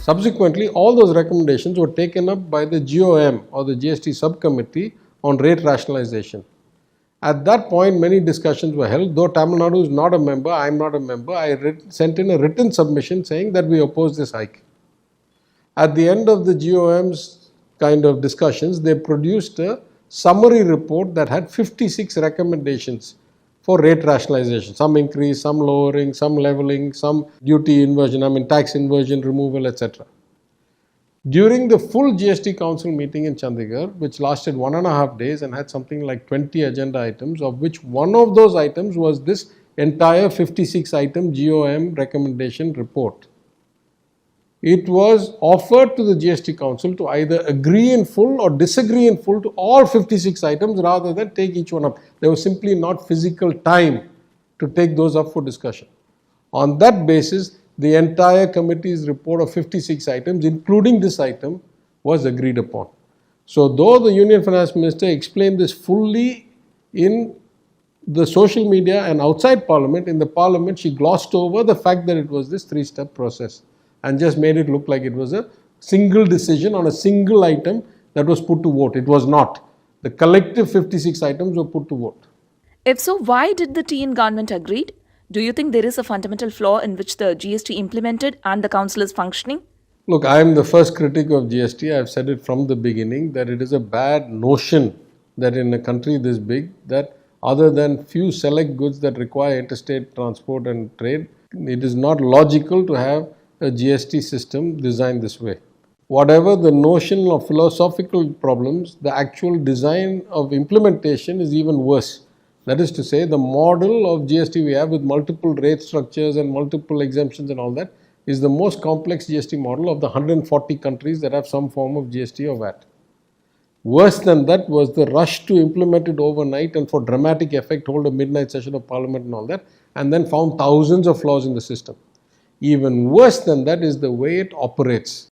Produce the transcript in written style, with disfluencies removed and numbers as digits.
Subsequently, all those recommendations were taken up by the GOM or the GST subcommittee on rate rationalization. At that point, many discussions were held. Though Tamil Nadu is not a member, I am not a member, I sent in a written submission saying that we oppose this hike. At the end of the GOM's kind of discussions, they produced a summary report that had 56 recommendations for rate rationalization. Some increase, some lowering, some leveling, some duty inversion, tax inversion removal, etc. During the full GST Council meeting in Chandigarh, which lasted 1.5 days and had something like 20 agenda items, of which one of those items was this entire 56 item GOM recommendation report. It was offered to the GST Council to either agree in full or disagree in full to all 56 items rather than take each one up. There was simply not physical time to take those up for discussion. On that basis, the entire committee's report of 56 items, including this item, was agreed upon. So, though the Union Finance Minister explained this fully in the social media and outside Parliament, in the Parliament she glossed over the fact that it was this three-step process and just made it look like it was a single decision on a single item that was put to vote. It was not. The collective 56 items were put to vote. If so, why did the TN government agree? Do you think there is a fundamental flaw in which the GST implemented and the council is functioning? Look, I am the first critic of GST. I have said it from the beginning that it is a bad notion that in a country this big, that other than few select goods that require interstate transport and trade, it is not logical to have a GST system designed this way. Whatever the notion of philosophical problems, the actual design of implementation is even worse. That is to say, the model of GST we have with multiple rate structures and multiple exemptions and all that is the most complex GST model of the 140 countries that have some form of GST or VAT. Worse than that was the rush to implement it overnight and for dramatic effect hold a midnight session of Parliament and all that, and then found thousands of flaws in the system. Even worse than that is the way it operates.